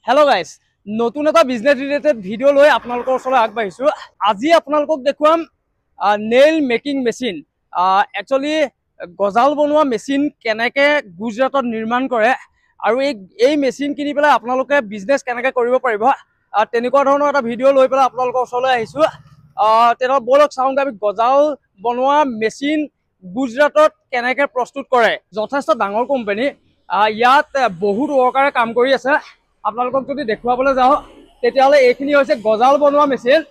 Hello guys नतुन एटा business related video লৈ আপোনালোকৰ ওচৰলৈ আগবাঢ়িছো। আজি আপোনালোকক দেখুৱাম নেইল মেকিং মেচিন। একচুয়ালি গজাল বনোৱা মেচিন কেনেকৈ গুজৰাটত নিৰ্মাণ কৰে আৰু এই মেচিন কিনি পেলাই আপোনালোকে বিজনেস কেনেকৈ কৰিব পাৰিব তেনেকুৱা ধৰণৰ এটা ভিডিঅ' লৈ পেলাই আপোনালোকৰ ওচৰলৈ আহিছো। তেনে বলক চাওঁগে আমি গজাল বনোৱা মেচিন গুজৰাটত কেনেকৈ প্ৰস্তুত কৰে। যথেষ্ট ডাঙৰ কোম্পানী, ইয়াত বহুত ওয়াৰ্কাৰে কাম কৰি আছে। আপোনালোকক যদি দেখুৱাবলৈ যাওঁ তেতিয়াহ'লে এইখিনি হৈছে গজাল বনোৱা মেচিন।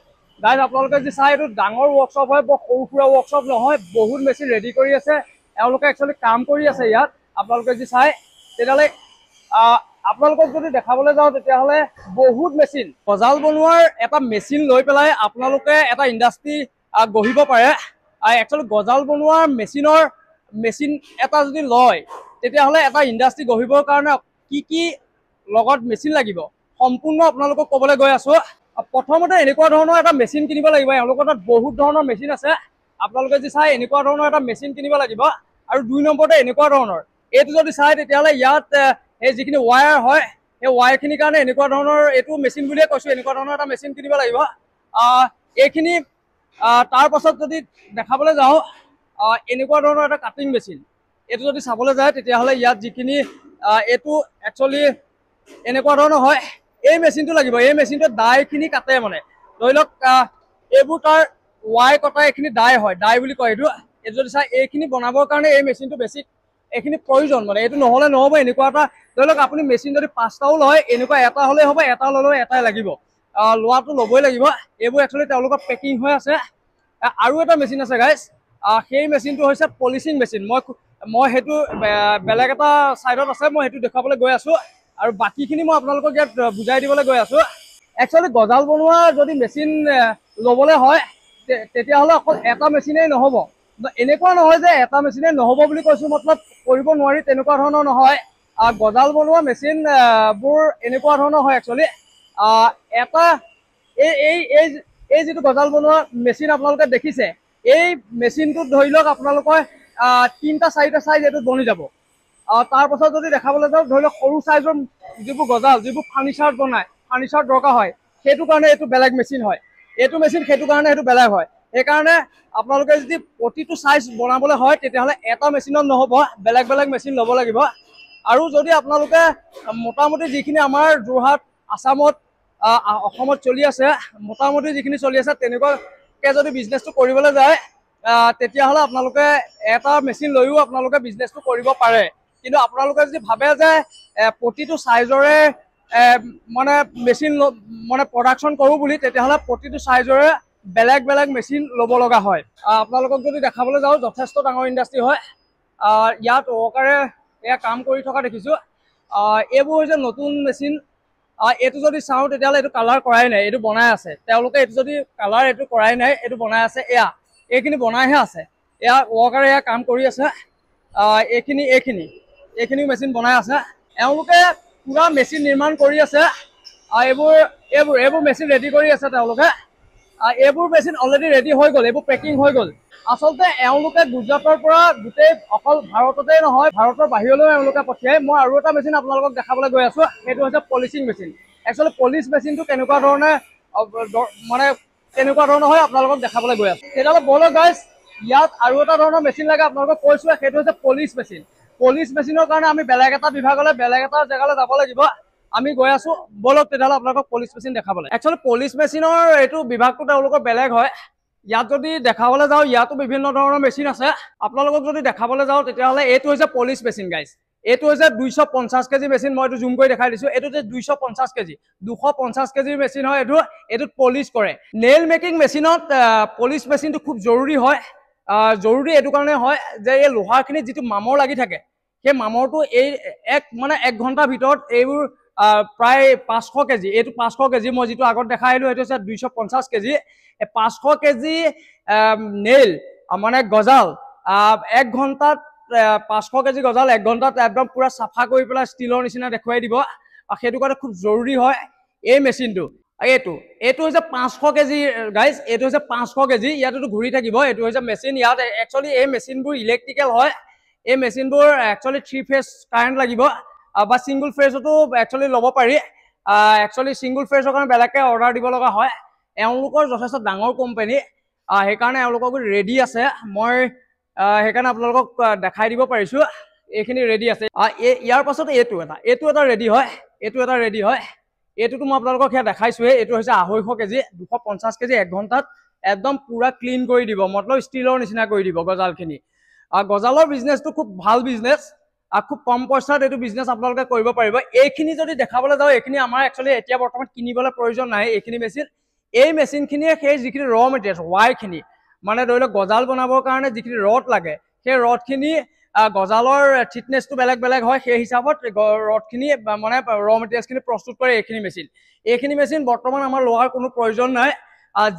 গাইজ আপোনালোকে যদি চাই এইটো ডাঙৰ ৱৰ্কশ্বপ হয়, বৰ সৰু সুৰা ৱৰ্কশ্বপ নহয়, বহুত মেচিন ৰেডি কৰি আছে। এওঁলোকে একচুৱেলি কাম কৰি আছে ইয়াত। আপোনালোকে যদি চাই তেতিয়াহ'লে আপোনালোকক যদি দেখাবলৈ যাওঁ তেতিয়াহ'লে বহুত মেচিন। গজাল বনোৱাৰ এটা মেচিন লৈ পেলাই আপোনালোকে এটা ইণ্ডাষ্ট্ৰি গঢ়িব পাৰে। একচুৱেলি গজাল বনোৱা মেচিন এটা যদি লয় তেতিয়াহ'লে এটা ইণ্ডাষ্ট্ৰি গঢ়িবৰ কাৰণে কি লগত মেচিন লাগিব সম্পূৰ্ণ আপোনালোকক ক'বলৈ গৈ আছো। প্ৰথমতে এনেকুৱা ধৰণৰ এটা মেচিন কিনিব লাগিব। এওঁলোকৰ তাত বহুত ধৰণৰ মেচিন আছে। আপোনালোকে যদি চাই এনেকুৱা ধৰণৰ এটা মেচিন কিনিব লাগিব। আৰু 2 নম্বৰতে এনেকুৱা ধৰণৰ এইটো যদি চাই তেতিয়াহ'লে ইয়াত এই যিখিনি ৱায়াৰ হয় এই ৱায়াৰখিনিৰ কাৰণে এনেকুৱা ধৰণৰ এইটো মেচিন বুলিয়ে কৈছো, এনেকুৱা ধৰণৰ এটা মেচিন কিনিব লাগিব। এইখিনি তাৰ পাছত যদি দেখাবলৈ যাওঁ এনেকুৱা ধৰণৰ এটা কাটিং মেচিন, এইটো যদি চাবলৈ যায় তেতিয়াহ'লে ইয়াত যিখিনি এইটো একচুৱেলি এনেকুৱা ধৰণৰ হয়। এই মেচিনটো লাগিব। এই মেচিনটো ডাইখিনি কাটে, মানে ধৰি লওক এইবোৰ তাৰ ৱাই কটা এইখিনি ডাই হয়, ডাই বুলি কয় এইটো। এইটো যদি চাই এইখিনি বনাবৰ কাৰণে এই মেচিনটো বেছিক এইখিনি প্ৰয়োজন, মানে এইটো নহ'লে নহ'ব। এনেকুৱা এটা ধৰি লওক আপুনি মেচিন যদি 5টাও লয় এনেকুৱা এটা হ'লেই হ'ব, এটা ল'লেও এটাই লাগিব, লোৱাটো ল'বই লাগিব। এইবোৰ একচুৱেলি তেওঁলোকৰ পেকিং হৈ আছে। আৰু এটা মেচিন আছে গাইজ, সেই মেচিনটো হৈছে পলিচিং মেচিন। মই সেইটো বেলেগ এটা ছাইডত আছে, মই সেইটো দেখুৱাবলৈ গৈ আছো। আৰু বাকীখিনি মই আপোনালোকক ইয়াত বুজাই দিবলৈ গৈ আছো। একচুৱেলি গজাল বনোৱা যদি মেচিন ল'বলৈ হয় তেতিয়াহ'লে অকল এটা মেচিনেই নহ'ব। এনেকুৱা নহয় যে এটা মেচিনেই নহ'ব বুলি কৈছো মতলব কৰিব নোৱাৰি, তেনেকুৱা ধৰণৰ নহয়। গজাল বনোৱা মেচিন বোৰ এনেকুৱা ধৰণৰ হয়। একচুৱেলি এটা এই যিটো গজাল বনোৱা মেচিন আপোনালোকে দেখিছে, এই মেচিনটোত ধৰি লওক আপোনালোকৰ 3টা 4টা চাইজ এইটোত বনি যাব। তাৰ পাছত যদি দেখাবলৈ যাওঁ ধৰি লওক সৰু চাইজৰ যিবোৰ গজাল, যিবোৰ ফাৰ্নিচাৰত বনায়, ফাৰ্নিচাৰত দৰকাৰ হয়, সেইটো কাৰণে এইটো বেলেগ মেচিন হয়। এইটো মেচিন সেইটো কাৰণে সেইটো বেলেগ হয়। সেইকাৰণে আপোনালোকে যদি প্ৰতিটো চাইজ বনাবলৈ হয় তেতিয়াহ'লে এটা মেচিনত নহ'ব, বেলেগ বেলেগ মেচিন ল'ব লাগিব। আৰু যদি আপোনালোকে মোটামুটি যিখিনি আমাৰ যোৰহাট আসামত অসমত চলি আছে, মোটামুটি যিখিনি চলি আছে তেনেকুৱাকৈ যদি বিজনেছটো কৰিবলৈ যায় তেতিয়াহ'লে আপোনালোকে এটা মেচিন লৈও আপোনালোকে বিজনেছটো কৰিব পাৰে। কিন্তু আপোনালোকে যদি ভাবে যে প্ৰতিটো চাইজৰে মানে মেচিন মানে প্ৰডাকশ্যন কৰোঁ বুলি, তেতিয়াহ'লে প্ৰতিটো চাইজৰে বেলেগ বেলেগ মেচিন ল'ব লগা হয়। আপোনালোকক যদি দেখাবলৈ যাওঁ যথেষ্ট ডাঙৰ ইণ্ডাষ্ট্ৰি হয়। ইয়াত ওৱৰ্কাৰে এয়া কাম কৰি থকা দেখিছোঁ। এইবোৰ হৈছে নতুন মেচিন। এইটো যদি চাওঁ তেতিয়াহ'লে এইটো কালাৰ কৰাই নাই, এইটো বনাই আছে তেওঁলোকে। এইটো যদি কালাৰ এইটো কৰাই নাই, এইটো বনাই আছে। এইখিনি বনাইহে আছে। এয়া ওৱৰ্কাৰে এয়া কাম কৰি আছে। এইখিনি মেচিন বনাই আছে। এওঁলোকে পুৰা মেচিন নিৰ্মাণ কৰি আছে। এইবোৰ মেচিন ৰেডি কৰি আছে তেওঁলোকে। এইবোৰ মেচিন অলৰেডি ৰেডি হৈ গ'ল, এইবোৰ পেকিং হৈ গ'ল। আচলতে এওঁলোকে গুজৰাটৰ পৰা গোটেই অকল ভাৰততেই নহয়, ভাৰতৰ বাহিৰলৈও এওঁলোকে পঠিয়ায়। মই আৰু এটা মেচিন আপোনালোকক দেখাবলৈ গৈ আছো, সেইটো হৈছে পলিচিং মেচিন। একচুৱেলি পলিচ মেচিনটো কেনেকুৱা ধৰণে মানে কেনেকুৱা ধৰণৰ হয় আপোনালোকক দেখাবলৈ গৈ আছো। তেতিয়াহ'লে ব'লক গাইজ, ইয়াত আৰু এটা ধৰণৰ মেচিন লাগে আপোনালোকক কৈছোৱে, সেইটো হৈছে পলিচ মেচিন। পলিচ মেচিনৰ কাৰণে আমি বেলেগ এটা বিভাগলৈ, বেলেগ এটা জেগালৈ যাব লাগিব। আমি গৈ আছো, ব'লক তেতিয়াহ'লে আপোনালোকক পলিচ মেচিন দেখাবলৈ। একচুৱেলি পলিচ মেচিনৰ এইটো বিভাগটো তেওঁলোকৰ বেলেগ হয়। ইয়াত যদি দেখাবলৈ যাওঁ ইয়াতো বিভিন্ন ধৰণৰ মেচিন আছে। আপোনালোকক যদি দেখাবলৈ যাওঁ তেতিয়াহ'লে এইটো হৈছে পলিচ মেচিন গাইজ। এইটো হৈছে 250 কেজি মেচিন। মই এইটো জুম কৰি দেখাই দিছো। এইটো যে 250 কেজি, 250 কেজিৰ মেচিন হয়। এইটোত পলিচ কৰে। নেইল মেকিং মেচিনত পলিচ মেচিনটো খুব জৰুৰী হয়। জৰুৰী এইটো কাৰণে হয় যে এই লোহাৰখিনিত যিটো মামৰ লাগি থাকে, সেই মামৰটো এই 1 ঘণ্টাৰ ভিতৰত এইবোৰ প্ৰায় 500 কেজি, এইটো 500 কেজি, মই যিটো আগত দেখাই আহিলো এইটো হৈছে 250 কেজি। 500 কেজি নেইল মানে গজাল 1 ঘণ্টাত 500 কেজি গজাল 1 ঘণ্টাত একদম পুৰা চাফা কৰি পেলাই ষ্টিলৰ নিচিনা দেখুৱাই দিব। সেইটো কাৰণে খুব জৰুৰী হয় এই মেচিনটো। এইটো হৈছে 500 কেজি গাইজ, এইটো হৈছে 500 কেজি। ইয়াততো ঘূৰি থাকিব, এইটো হৈছে মেচিন। ইয়াত একচুৱেলি এই মেচিনবোৰ ইলেক্ট্ৰিকেল হয়। এই মেচিনবোৰ একচুৱেলি 3 ফেজ কাৰেণ্ট লাগিব বা ছিংগল ফেজতো একচুৱেলি ল'ব পাৰি। একচুৱেলি ছিংগুল ফেজৰ কাৰণে বেলেগকৈ অৰ্ডাৰ দিব লগা হয় এওঁলোকৰ যথেষ্ট ডাঙৰ কোম্পানী সেইকাৰণে এওঁলোকক ৰেডি আছে মই সেইকাৰণে আপোনালোকক দেখাই দিব পাৰিছোঁ এইখিনি ৰেডি আছে ইয়াৰ পাছত এইটো এটা ৰেডি হয় এইটোতো মই আপোনালোকক সেয়া দেখাইছোঁহে এইটো হৈছে 250 কেজি 250 কেজি 1 ঘণ্টাত একদম পুৰা ক্লিন কৰি দিব মতলব ষ্টিলৰ নিচিনা কৰি দিব গজালখিনি গজালৰ বিজনেছটো খুব ভাল বিজনেছ খুব কম পইচাত এইটো বিজনেছ আপোনালোকে কৰিব পাৰিব এইখিনি যদি দেখাবলৈ যাওঁ এইখিনি আমাৰ একচুৱেলি এতিয়া বৰ্তমান কিনিবলৈ প্ৰয়োজন নাই এইখিনি মেচিন এই মেচিনখিনিয়ে সেই যিখিনি ৰ মেটেৰিয়েলছ ৱাইৰখিনি মানে ধৰি লওক গজাল বনাবৰ কাৰণে যিখিনি ৰড লাগে সেই ৰডখিনি গজালৰ থিকনেছটো বেলেগ বেলেগ হয় সেই হিচাপত ৰডখিনি মানে ৰ মেটেৰিয়েলছখিনি প্ৰস্তুত কৰে এইখিনি মেচিন বৰ্তমান আমাৰ লোৱাৰ কোনো প্ৰয়োজন নাই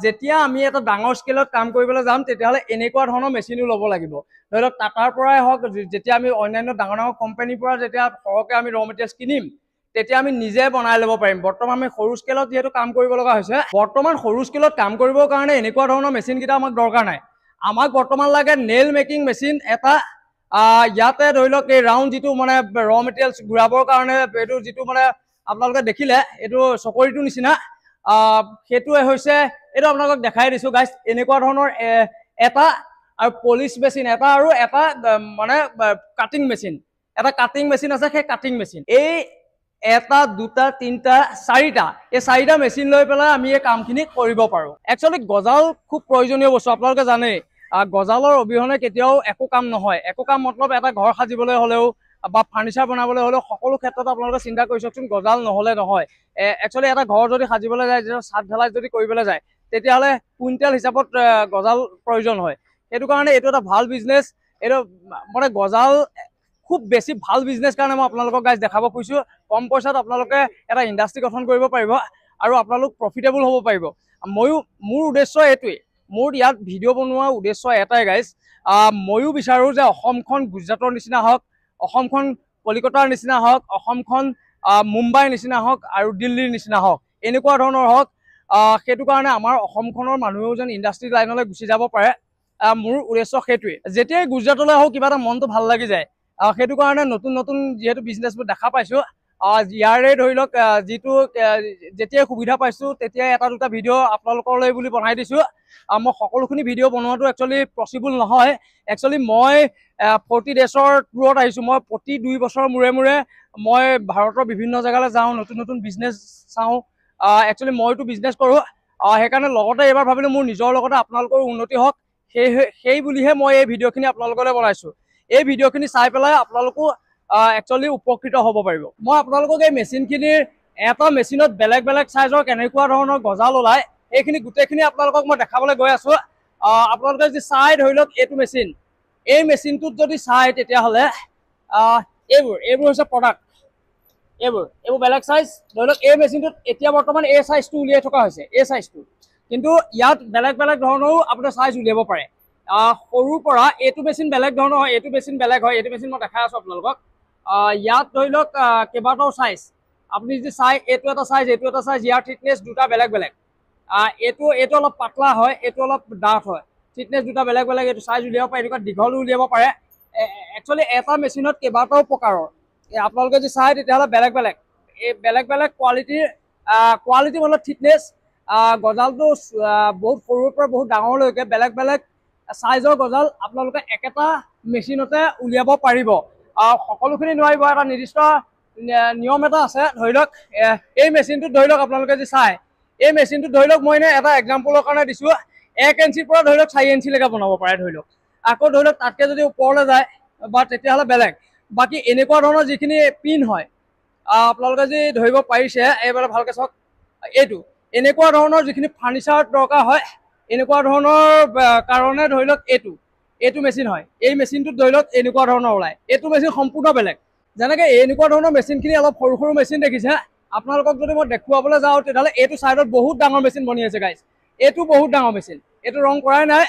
যেতিয়া আমি এটা ডাঙৰ স্কেলত কাম কৰিবলৈ যাম তেতিয়াহ'লে এনেকুৱা ধৰণৰ মেচিনো ল'ব লাগিব ধৰি লওক টাটাৰ পৰাই হওক যেতিয়া আমি অন্যান্য ডাঙৰ ডাঙৰ কোম্পানীৰ পৰা যেতিয়া সৰহকৈ আমি ৰ মেটেৰিয়েলছ কিনিম তেতিয়া আমি নিজে বনাই ল'ব পাৰিম বৰ্তমান আমি সৰু স্কেলত যিহেতু কাম কৰিব লগা হৈছে বৰ্তমান সৰু স্কেলত কাম কৰিবৰ কাৰণে এনেকুৱা ধৰণৰ মেচিনকেইটা আমাক দৰকাৰ নাই আমাক বৰ্তমান লাগে নেইল মেকিং মেচিন এটা ইয়াতে ধৰি লওক এই ৰাউণ্ড যিটো মানে ৰ মেটেৰিয়েলছ ঘূৰাবৰ কাৰণে এইটো যিটো মানে আপোনালোকে দেখিলে এইটো চকৰিটোৰ নিচিনা সেইটোৱে হৈছে এইটো আপোনালোকক দেখাই দিছোঁ গাইজ এনেকুৱা ধৰণৰ এটা আৰু পলিচ মেচিন এটা আৰু এটা মানে কাটিং মেচিন আছে সেই কাটিং মেচিন এই এটা দুটা তিনিটা চাৰিটা এই চাৰিটা মেচিন লৈ পেলাই আমি এই কামখিনি কৰিব পাৰোঁ একচুৱেলি গজাল খুব প্ৰয়োজনীয় বস্তু আপোনালোকে জানেই গজালৰ অবিহনে কেতিয়াও একো কাম নহয় একো কাম মতলব এটা ঘৰ সাজিবলৈ হ'লেও বা ফাৰ্নিচাৰ বনাবলৈ হ'লেও সকলো ক্ষেত্ৰত আপোনালোকে চিন্তা কৰি চাওকচোন গজাল নহ'লে নহয় একচুৱেলি এটা ঘৰ যদি সাজিবলৈ যায় যেতিয়া ছাদ ঢালাই যদি কৰিবলৈ যায় তেতিয়াহ'লে কুইণ্টেল হিচাপত গজাল প্ৰয়োজন হয় সেইটো কাৰণে এইটো এটা ভাল বিজনেছ এইটো মানে গজাল খুব বেছি ভাল বিজনেছ কাৰণে মই আপোনালোকক গাইজ দেখাব খুজিছোঁ কম পইচাত আপোনালোকে এটা ইণ্ডাষ্ট্ৰি গঠন কৰিব পাৰিব আৰু আপোনালোক প্ৰফিটেবল হ'ব পাৰিব মোৰ উদ্দেশ্য এইটোৱেই মোৰ ইয়াত ভিডিঅ' বনোৱাৰ উদ্দেশ্য এটাই গাইজ ময়ো বিচাৰোঁ যে অসমখন গুজৰাটৰ নিচিনা হওক অসমখন কলিকতাৰ নিচিনা হওক অসমখন মুম্বাইৰ নিচিনা হওক আৰু দিল্লীৰ নিচিনা হওক এনেকুৱা ধৰণৰ হওক সেইটো কাৰণে আমাৰ অসমখনৰ মানুহেও যেন ইণ্ডাষ্ট্ৰি লাইনলৈ গুচি যাব পাৰে মোৰ উদ্দেশ্য সেইটোৱেই যেতিয়াই গুজৰাটলৈ আহোঁ কিবা এটা মনটো ভাল লাগি যায় সেইটো কাৰণে নতুন নতুন যিহেতু বিজনেছবোৰ দেখা পাইছোঁ ইয়াৰে ধৰি লওক যিটো যেতিয়াই সুবিধা পাইছোঁ তেতিয়াই এটা দুটা ভিডিঅ' আপোনালোকলৈ বুলি বনাই দিছোঁ মই সকলোখিনি ভিডিঅ' বনোৱাটো একচুৱেলি পচিবল নহয় একচুৱেলি মই 40 ডেজৰ টুৰত আহিছোঁ মই প্ৰতি 2 বছৰৰ মূৰে মূৰে মই ভাৰতৰ বিভিন্ন জেগালৈ যাওঁ নতুন নতুন বিজনেছ চাওঁ একচুৱেলি মইতো বিজনেছ কৰোঁ সেইকাৰণে লগতে এইবাৰ ভাবিলোঁ মোৰ নিজৰ লগতে আপোনালোকৰ উন্নতি হওক সেই বুলিহে মই এই ভিডিঅ'খিনি আপোনালোকলৈ বনাইছোঁ এই ভিডিঅ'খিনি চাই পেলাই আপোনালোকো একচুৱেলি উপকৃত হ'ব পাৰিব মই আপোনালোকক এই মেচিনখিনিৰ এটা মেচিনত বেলেগ বেলেগ চাইজৰ কেনেকুৱা ধৰণৰ গজাল ওলায় এইখিনি গোটেইখিনি আপোনালোকক মই দেখাবলৈ গৈ আছোঁ আপোনালোকে যদি চাই ধৰি লওক এইটো মেচিন এই মেচিনটোত যদি চাই তেতিয়াহ'লে এইবোৰ হৈছে প্ৰডাক্ট এইবোৰ বেলেগ চাইজ ধৰি লওক এই মেচিনটোত এতিয়া বৰ্তমান এই চাইজটো উলিয়াই থকা হৈছে এই চাইজটো কিন্তু ইয়াত বেলেগ বেলেগ ধৰণৰো আপুনি চাইজ উলিয়াব পাৰে সৰুৰ পৰা এইটো মেচিন বেলেগ ধৰণৰ হয় এইটো মেচিন বেলেগ হয় এইটো মেচিন মই দেখাই আছোঁ আপোনালোকক ইয়াত ধৰি লওক কেইবাটাও চাইজ আপুনি যদি চাই এইটো এটা চাইজ ইয়াৰ থিকনেছ দুটা বেলেগ বেলেগ এইটো অলপ পাতলা হয় এইটো অলপ ডাঠ হয় থিকনেছ দুটা বেলেগ বেলেগ এইটো চাইজ উলিয়াব পাৰে এনেকুৱা দীঘলো উলিয়াব পাৰে একচুৱেলি এটা মেচিনত কেইবাটাও প্ৰকাৰৰ আপোনালোকে যদি চাই তেতিয়াহ'লে বেলেগ বেলেগ কোৱালিটি মানে থিকনেছ গজালটো বহুত সৰুৰ পৰা বহুত ডাঙৰলৈকে বেলেগ বেলেগ চাইজৰ গজাল আপোনালোকে একেটা মেচিনতে উলিয়াব পাৰিব সকলোখিনি নোৱাৰিব এটা নিৰ্দিষ্ট নিয়ম এটা আছে ধৰি লওক এই মেচিনটোত ধৰি লওক আপোনালোকে যদি চাই এই মেচিনটোত ধৰি লওক মই এটা এক্সাম্পলৰ কাৰণে দিছোঁ 1 ইঞ্চিৰ পৰা ধৰি লওক 4 ইঞ্চিলৈকে বনাব পাৰে ধৰি লওক আকৌ ধৰি লওক তাতকৈ যদি ওপৰলৈ যায় বা তেতিয়াহ'লে বেলেগ বাকী এনেকুৱা ধৰণৰ যিখিনি পিন হয় আপোনালোকে যদি ধৰিব পাৰিছে এইবাৰ ভালকৈ চাওক এইটো এনেকুৱা ধৰণৰ যিখিনি ফাৰ্নিচাৰত দৰকাৰ হয় এনেকুৱা ধৰণৰ কাৰণে ধৰি লওক এইটো মেচিন হয় এই মেচিনটোত ধৰি লওক এনেকুৱা ধৰণৰ ওলায় এইটো মেচিন সম্পূৰ্ণ বেলেগ যেনেকৈ এনেকুৱা ধৰণৰ মেচিনখিনি অলপ সৰু সৰু মেচিন দেখিছে আপোনালোকক যদি মই দেখুৱাবলৈ যাওঁ তেতিয়াহ'লে এইটো ছাইডত বহুত ডাঙৰ মেচিন বনি আছে গাইজ এইটো বহুত ডাঙৰ মেচিন এইটো ৰং কৰাই নাই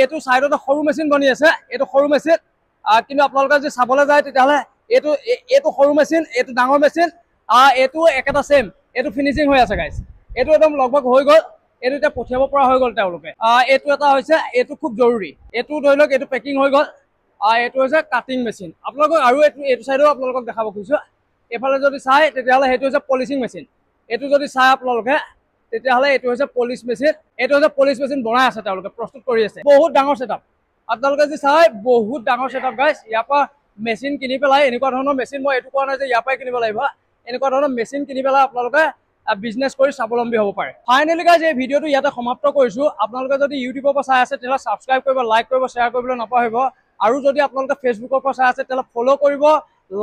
এইটো ছাইডত সৰু মেচিন বনি আছে এইটো সৰু মেচিন কিন্তু আপোনালোকে যদি চাবলৈ যায় তেতিয়াহ'লে এইটো সৰু মেচিন এইটো ডাঙৰ মেচিন এইটো একেটা ছেম এইটো ফিনিচিং হৈ আছে গাইজ এইটো একদম লগভগ হৈ গ'ল এইটো এতিয়া পঠিয়াব পৰা হৈ গ'ল তেওঁলোকে এইটো এটা হৈছে এইটো খুব জৰুৰী এইটো ধৰি লওক এইটো পেকিং হৈ গ'ল এইটো হৈছে কাটিং মেচিন আপোনালোকক আৰু এইটো চাইডেও আপোনালোকক দেখাব খুজিছোঁ এইফালে যদি চাই তেতিয়াহ'লে সেইটো হৈছে পলিচিং মেচিন। এইটো যদি চাই আপোনালোকে তেতিয়াহ'লে এইটো হৈছে পলিচ মেচিন। এইটো হৈছে পলিচ মেচিন বনাই আছে, তেওঁলোকে প্ৰস্তুত কৰি আছে। বহুত ডাঙৰ ছেটআপ, আপোনালোকে যদি চাই বহুত ডাঙৰ ছেটআপ গাইজ। ইয়াৰ পৰা মেচিন কিনি পেলাই এনেকুৱা ধৰণৰ মেচিন, মই এইটো কোৱা নাই যে ইয়াৰ পৰাই কিনিব লাগিব, এনেকুৱা ধৰণৰ মেচিন কিনি পেলাই আপোনালোকে বিজনেছ কৰি স্বাৱলম্বী হ'ব পাৰে। ফাইনেলি গাইজ এই ভিডিঅ'টো ইয়াতে সমাপ্ত কৰিছোঁ। আপোনালোকে যদি ইউটিউবৰ পৰা চাই আছে তেতিয়াহ'লে ছাবস্ক্ৰাইব কৰিব, লাইক কৰিব, শ্বেয়াৰ কৰিবলৈ নাপাহৰিব। আৰু যদি আপোনালোকে ফেচবুকৰ পৰা চাই আছে তেতিয়াহ'লে ফ'ল' কৰিব,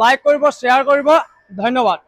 লাইক কৰিব, শ্বেয়াৰ কৰিব। ধন্যবাদ।